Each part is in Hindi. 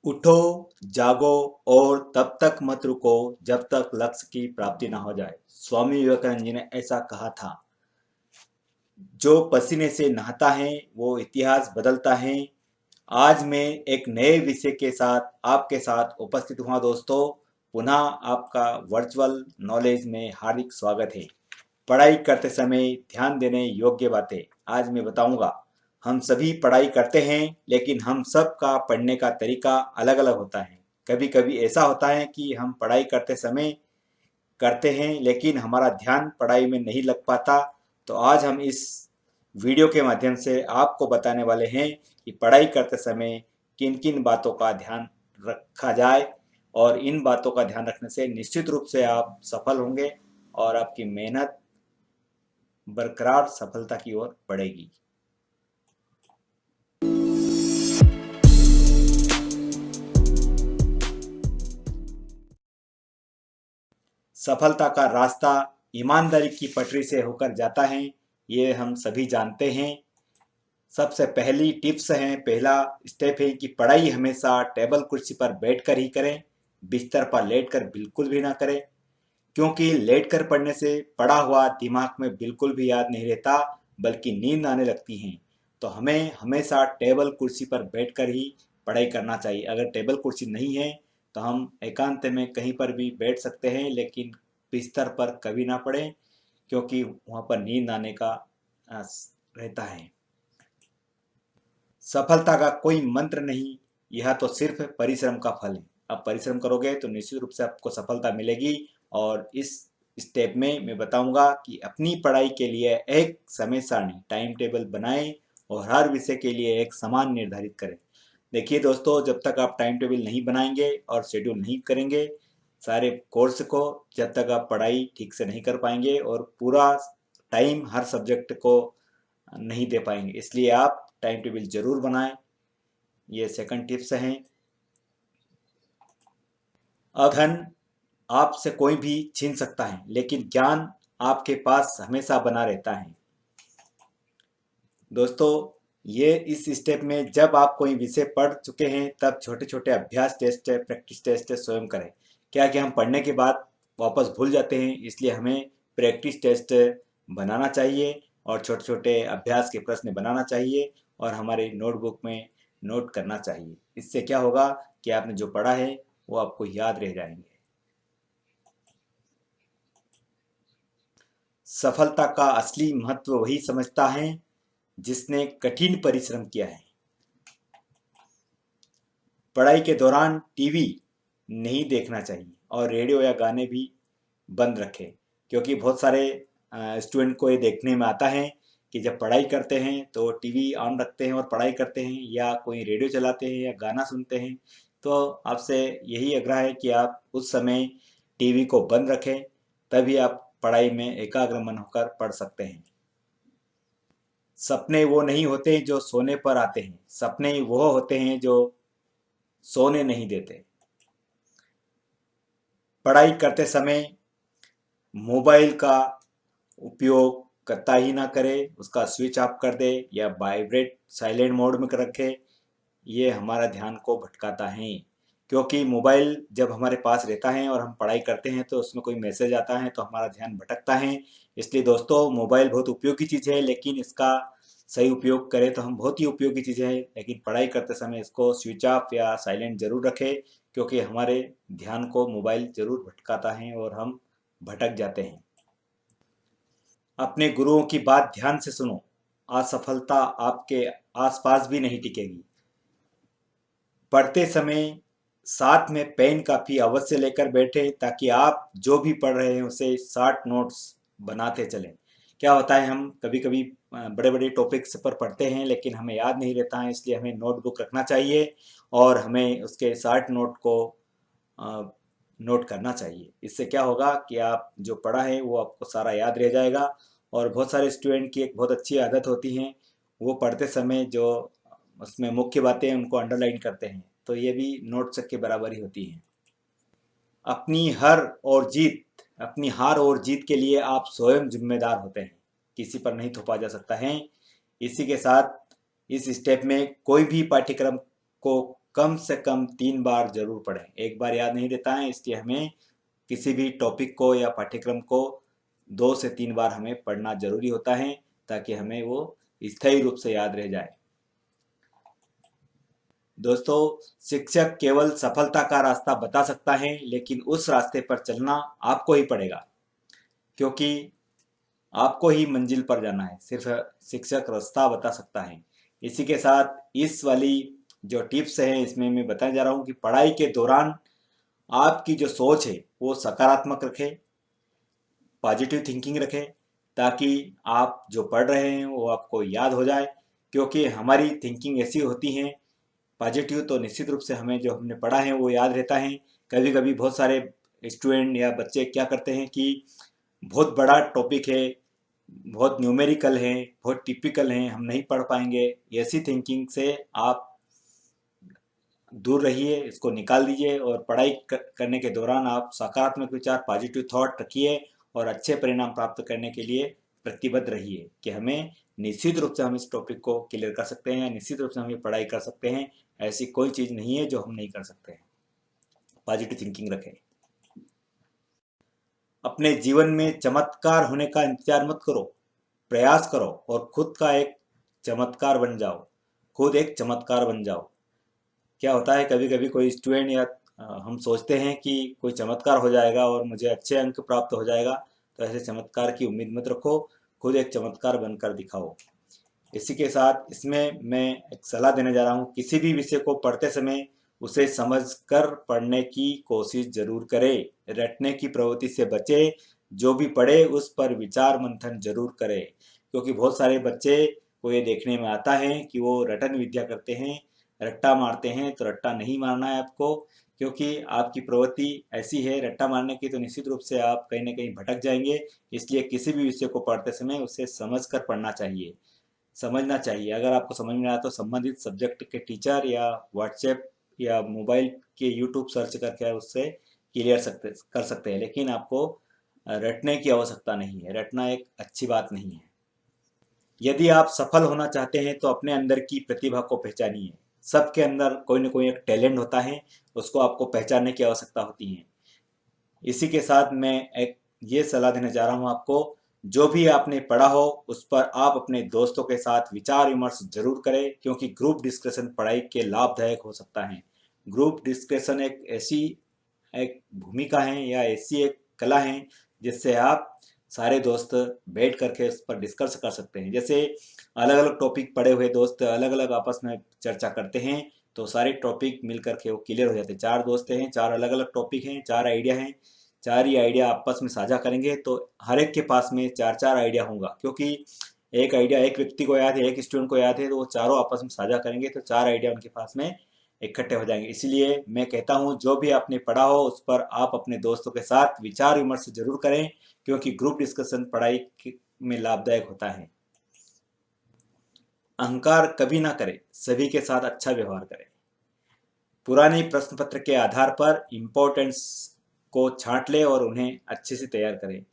उठो, जागो और तब तक मत रुको जब तक लक्ष्य की प्राप्ति ना हो जाए। स्वामी विवेकानंद जी ने ऐसा कहा था। जो पसीने से नहाता है वो इतिहास बदलता है। आज मैं एक नए विषय के साथ आपके साथ उपस्थित हुआ दोस्तों। पुनः आपका वर्चुअल नॉलेज में हार्दिक स्वागत है। पढ़ाई करते समय ध्यान देने योग्य बातें आज मैं बताऊंगा। हम सभी पढ़ाई करते हैं, लेकिन हम सब का पढ़ने का तरीका अलग अलग होता है। कभी कभी ऐसा होता है कि हम पढ़ाई करते समय करते हैं, लेकिन हमारा ध्यान पढ़ाई में नहीं लग पाता। तो आज हम इस वीडियो के माध्यम से आपको बताने वाले हैं कि पढ़ाई करते समय किन किन बातों का ध्यान रखा जाए, और इन बातों का ध्यान रखने से निश्चित रूप से आप सफल होंगे और आपकी मेहनत बरकरार सफलता की ओर बढ़ेगी। सफलता का रास्ता ईमानदारी की पटरी से होकर जाता है, ये हम सभी जानते हैं। सबसे पहली टिप्स है, पहला स्टेप है कि पढ़ाई हमेशा टेबल कुर्सी पर बैठकर ही करें। बिस्तर पर लेटकर बिल्कुल भी ना करें, क्योंकि लेटकर पढ़ने से पढ़ा हुआ दिमाग में बिल्कुल भी याद नहीं रहता, बल्कि नींद आने लगती है। तो हमें हमेशा टेबल कुर्सी पर बैठकर ही पढ़ाई करना चाहिए। अगर टेबल कुर्सी नहीं है तो हम एकांत में कहीं पर भी बैठ सकते हैं, लेकिन बिस्तर पर कभी ना पढ़ें, क्योंकि वहाँ पर नींद आने का रहता है। सफलता का कोई मंत्र नहीं, यह तो सिर्फ परिश्रम का फल है। आप परिश्रम करोगे तो निश्चित रूप से आपको सफलता मिलेगी। और इस स्टेप में मैं बताऊंगा कि अपनी पढ़ाई के लिए एक समय सारणी टाइम टेबल बनाएं और हर विषय के लिए एक समान निर्धारित करें। देखिए दोस्तों, जब तक आप टाइम टेबल नहीं बनाएंगे और शेड्यूल नहीं करेंगे सारे कोर्स को, जब तक आप पढ़ाई ठीक से नहीं कर पाएंगे और पूरा टाइम हर सब्जेक्ट को नहीं दे पाएंगे। इसलिए आप टाइम टेबल जरूर बनाएं। ये सेकंड टिप्स हैं। अब धन आपसे कोई भी छीन सकता है, लेकिन ज्ञान आपके पास हमेशा बना रहता है। दोस्तों, ये इस स्टेप में जब आप कोई विषय पढ़ चुके हैं तब छोटे छोटे अभ्यास टेस्ट प्रैक्टिस टेस्ट स्वयं करें। क्या कि हम पढ़ने के बाद वापस भूल जाते हैं, इसलिए हमें प्रैक्टिस टेस्ट बनाना चाहिए और छोटे छोटे अभ्यास के प्रश्न बनाना चाहिए और हमारे नोटबुक में नोट करना चाहिए। इससे क्या होगा कि आपने जो पढ़ा है वो आपको याद रह जाएंगे। सफलता का असली महत्व वही समझता है जिसने कठिन परिश्रम किया है। पढ़ाई के दौरान टीवी नहीं देखना चाहिए और रेडियो या गाने भी बंद रखें, क्योंकि बहुत सारे स्टूडेंट को ये देखने में आता है कि जब पढ़ाई करते हैं तो टीवी ऑन रखते हैं और पढ़ाई करते हैं, या कोई रेडियो चलाते हैं या गाना सुनते हैं। तो आपसे यही आग्रह है कि आप उस समय टीवी को बंद रखें, तभी आप पढ़ाई में एकाग्र मन होकर पढ़ सकते हैं। सपने वो नहीं होते जो सोने पर आते हैं, सपने वो होते हैं जो सोने नहीं देते। पढ़ाई करते समय मोबाइल का उपयोग करता ही ना करें, उसका स्विच ऑफ कर दे या वाइब्रेट साइलेंट मोड में रखे। ये हमारा ध्यान को भटकाता है, क्योंकि मोबाइल जब हमारे पास रहता है और हम पढ़ाई करते हैं तो उसमें कोई मैसेज आता है तो हमारा ध्यान भटकता है। इसलिए दोस्तों, मोबाइल बहुत उपयोगी चीज़ है, लेकिन इसका सही उपयोग करें तो हम बहुत ही उपयोगी चीज़ है, लेकिन पढ़ाई करते समय इसको स्विच ऑफ या साइलेंट जरूर रखें, क्योंकि हमारे ध्यान को मोबाइल जरूर भटकाता है और हम भटक जाते हैं। अपने गुरुओं की बात ध्यान से सुनो, असफलता आपके आसपास भी नहीं टिकेगी। पढ़ते समय साथ में पेन कापी अवश्य लेकर बैठे, ताकि आप जो भी पढ़ रहे हैं उसे शॉर्ट नोट्स बनाते चलें। क्या होता है, हम कभी कभी बड़े बड़े टॉपिक्स पर पढ़ते हैं लेकिन हमें याद नहीं रहता है, इसलिए हमें नोटबुक रखना चाहिए और हमें उसके शॉर्ट नोट को नोट करना चाहिए। इससे क्या होगा कि आप जो पढ़ा है वो आपको सारा याद रह जाएगा। और बहुत सारे स्टूडेंट की एक बहुत अच्छी आदत होती है, वो पढ़ते समय जो उसमें मुख्य बातें उनको अंडरलाइन करते हैं, तो ये भी नोट्स के बराबर ही होती है। अपनी अपनी हार और जीत के लिए आप स्वयं जिम्मेदार होते हैं, किसी पर नहीं थोपा जा सकता है। इसी के साथ इस स्टेप में कोई भी पाठ्यक्रम को कम से कम 3 बार जरूर पढ़ें। एक बार याद नहीं रहता है, इसलिए हमें किसी भी टॉपिक को या पाठ्यक्रम को 2 से 3 बार हमें पढ़ना जरूरी होता है, ताकि हमें वो स्थायी रूप से याद रह जाए। दोस्तों, शिक्षक केवल सफलता का रास्ता बता सकता है, लेकिन उस रास्ते पर चलना आपको ही पड़ेगा, क्योंकि आपको ही मंजिल पर जाना है। सिर्फ शिक्षक रास्ता बता सकता है। इसी के साथ इस वाली जो टिप्स हैं, इसमें मैं बताने जा रहा हूँ कि पढ़ाई के दौरान आपकी जो सोच है वो सकारात्मक रखें, पॉजिटिव थिंकिंग रखें, ताकि आप जो पढ़ रहे हैं वो आपको याद हो जाए। क्योंकि हमारी थिंकिंग ऐसी होती है पॉजिटिव, तो निश्चित रूप से हमें जो हमने पढ़ा है वो याद रहता है। कभी कभी बहुत सारे स्टूडेंट या बच्चे क्या करते हैं कि बहुत बड़ा टॉपिक है, बहुत न्यूमेरिकल है, बहुत टिपिकल है, हम नहीं पढ़ पाएंगे। ऐसी थिंकिंग से आप दूर रहिए, इसको निकाल दीजिए और पढ़ाई करने के दौरान आप सकारात्मक विचार, पॉजिटिव थॉट रखिए और अच्छे परिणाम प्राप्त करने के लिए प्रतिबद्ध रहिए कि हमें निश्चित रूप से हम इस टॉपिक को क्लियर कर सकते हैं, निश्चित रूप से हम ये पढ़ाई कर सकते हैं। ऐसी कोई चीज़ नहीं है जो हम नहीं कर सकते हैं। पॉजिटिव थिंकिंग रखें। अपने जीवन में चमत्कार होने का इंतजार मत करो, प्रयास करो और खुद का एक चमत्कार बन जाओ। खुद एक चमत्कार बन जाओ। क्या होता है, कभी कभी कोई स्टूडेंट या हम सोचते हैं कि कोई चमत्कार हो जाएगा और मुझे अच्छे अंक प्राप्त हो जाएगा, तो ऐसे चमत्कार की उम्मीद मत रखो। खुद एक चमत्कार बनकर दिखाओ। इसी के साथ इसमें मैं एक सलाह देने जा रहा हूँ, किसी भी विषय को पढ़ते समय उसे समझकर पढ़ने की कोशिश जरूर करें। रटने की प्रवृत्ति से बचे। जो भी पढ़े उस पर विचार मंथन जरूर करें, क्योंकि बहुत सारे बच्चे को ये देखने में आता है कि वो रटन विद्या करते हैं, रट्टा मारते हैं। तो रट्टा नहीं मारना है आपको, क्योंकि आपकी प्रवृत्ति ऐसी है रट्टा मारने की, तो निश्चित रूप से आप कहीं ना कहीं भटक जाएंगे। इसलिए किसी भी विषय को पढ़ते समय उसे समझकर पढ़ना चाहिए, समझना चाहिए। अगर आपको समझ में आया तो संबंधित सब्जेक्ट के टीचर या व्हाट्सएप या मोबाइल के यूट्यूब सर्च करके उससे क्लियर कर सकते हैं, लेकिन आपको रटने की आवश्यकता नहीं है। रटना एक अच्छी बात नहीं है। यदि आप सफल होना चाहते हैं तो अपने अंदर की प्रतिभा को पहचानिए। सबके अंदर कोई ना कोई एक टैलेंट होता है, उसको आपको पहचानने की आवश्यकता होती है। इसी के साथ मैं एक ये सलाह देना चाह रहा हूँ आपको, जो भी आपने पढ़ा हो उस पर आप अपने दोस्तों के साथ विचार विमर्श जरूर करें, क्योंकि ग्रुप डिस्कशन पढ़ाई के लाभदायक हो सकता है। ग्रुप डिस्कशन एक ऐसी एक भूमिका है या ऐसी एक कला है जिससे आप सारे दोस्त बैठ करके उस पर डिस्कस कर सकते हैं। जैसे अलग अलग टॉपिक पढ़े हुए दोस्त अलग अलग आपस में चर्चा करते हैं, तो सारे टॉपिक मिल करके वो क्लियर हो जाते हैं। 4 दोस्त हैं, 4 अलग अलग टॉपिक हैं, 4 आइडिया हैं, 4 ही आइडिया आपस में साझा करेंगे तो हर एक के पास में 4 आइडिया होगा। क्योंकि एक आइडिया एक व्यक्ति को याद है, एक स्टूडेंट को याद है, तो वो चारों आपस में साझा करेंगे तो 4 आइडिया उनके पास में इकट्ठे हो जाएंगे। इसलिए मैं कहता हूँ, जो भी आपने पढ़ा हो उस पर आप अपने दोस्तों के साथ विचार विमर्श जरूर करें, क्योंकि ग्रुप डिस्कशन पढ़ाई में लाभदायक होता है। अहंकार कभी ना करें, सभी के साथ अच्छा व्यवहार करें। पुराने प्रश्न पत्र के आधार पर इम्पोर्टेंस को छांट लें और उन्हें अच्छे से तैयार करें।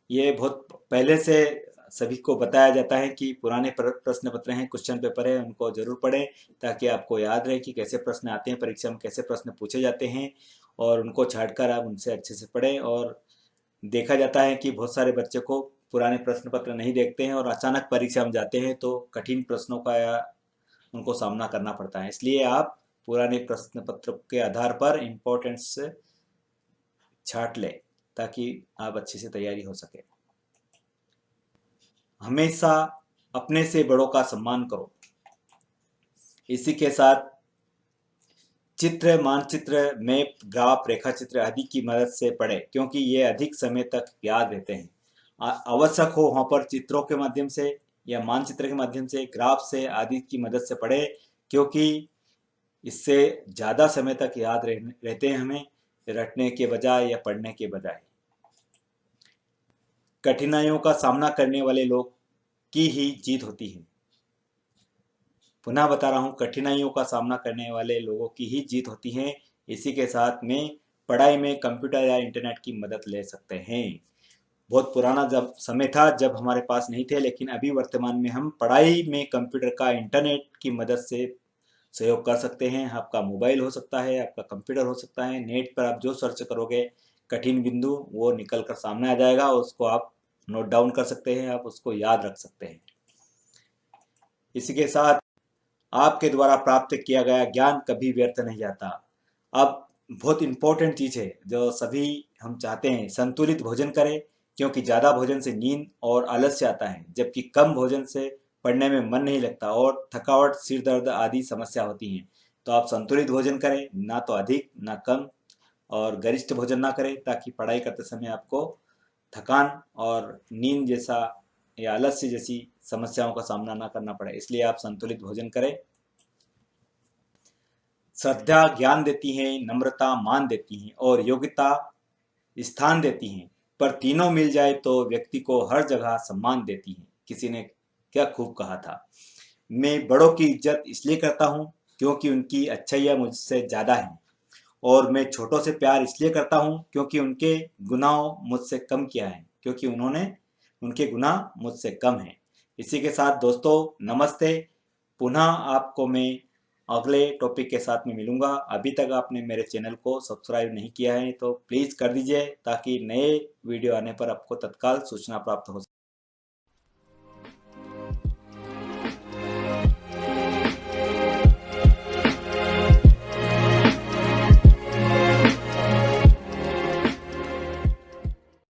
ये बहुत पहले से सभी को बताया जाता है कि पुराने प्रश्न पत्र हैं, क्वेश्चन पेपर है, उनको जरूर पढ़ें, ताकि आपको याद रहे कि कैसे प्रश्न आते हैं, परीक्षा में कैसे प्रश्न पूछे जाते हैं, और उनको छांट कर आप उनसे अच्छे से पढ़ें। और देखा जाता है कि बहुत सारे बच्चे को पुराने प्रश्न पत्र नहीं देखते हैं और अचानक परीक्षा में जाते हैं तो कठिन प्रश्नों का उनको सामना करना पड़ता है। इसलिए आप पुराने प्रश्न पत्र के आधार पर इम्पोर्टेंस छांट लें, ताकि आप अच्छे से तैयारी हो सके। हमेशा अपने से बड़ों का सम्मान करो। इसी के साथ चित्र, मानचित्र, मैप, ग्राफ, रेखा चित्र आदि की मदद से पढ़ें, क्योंकि ये अधिक समय तक याद रहते हैं। आवश्यक हो वहाँ पर चित्रों के माध्यम से या मानचित्र के माध्यम से, ग्राफ से आदि की मदद से पढ़ें, क्योंकि इससे ज़्यादा समय तक याद रहते हैं हमें, रटने के बजाय या पढ़ने के बजाय। कठिनाइयों का सामना करने वाले लोग की ही जीत होती है। पुनः बता रहा हूँ, कठिनाइयों का सामना करने वाले लोगों की ही जीत होती है। इसी के साथ में पढ़ाई में कंप्यूटर या इंटरनेट की मदद ले सकते हैं। बहुत पुराना जब समय था जब हमारे पास नहीं थे, लेकिन अभी वर्तमान में हम पढ़ाई में कंप्यूटर का, इंटरनेट की मदद से सहयोग कर सकते हैं। आपका मोबाइल हो सकता है, आपका कंप्यूटर हो सकता है, नेट पर आप जो सर्च करोगे कठिन बिंदु वो निकल कर सामने आ जाएगा, उसको आप नोट डाउन कर सकते हैं, आप उसको याद रख सकते हैं। इसी के साथ आपके द्वारा प्राप्त किया गया ज्ञान कभी व्यर्थ नहीं जाता। अब बहुत इंपॉर्टेंट चीज़ है जो सभी हम चाहते हैं, संतुलित भोजन करें, क्योंकि ज़्यादा भोजन से नींद और आलस्य आता है, जबकि कम भोजन से पढ़ने में मन नहीं लगता और थकावट, सिर दर्द आदि समस्या होती हैं। तो आप संतुलित भोजन करें, ना तो अधिक ना कम, और गरिष्ठ भोजन ना करें, ताकि पढ़ाई करते समय आपको थकान और नींद जैसा या आलस्य जैसी समस्याओं का सामना ना करना पड़े। इसलिए आप संतुलित भोजन करें। श्रद्धा ज्ञान देती है, नम्रता मान देती है और योग्यता स्थान देती है, पर तीनों मिल जाए तो व्यक्ति को हर जगह सम्मान देती है। किसी ने क्या खूब कहा था, मैं बड़ों की इज्जत इसलिए करता हूँ क्योंकि उनकी अच्छाइयाँ मुझसे ज़्यादा हैं, और मैं छोटों से प्यार इसलिए करता हूँ क्योंकि उनके गुनाह मुझसे कम किया है, क्योंकि उनके गुनाह मुझसे कम हैं। इसी के साथ दोस्तों, नमस्ते। पुनः आपको मैं अगले टॉपिक के साथ में मिलूंगा। अभी तक आपने मेरे चैनल को सब्सक्राइब नहीं किया है तो प्लीज़ कर दीजिए, ताकि नए वीडियो आने पर आपको तत्काल सूचना प्राप्त हो सके।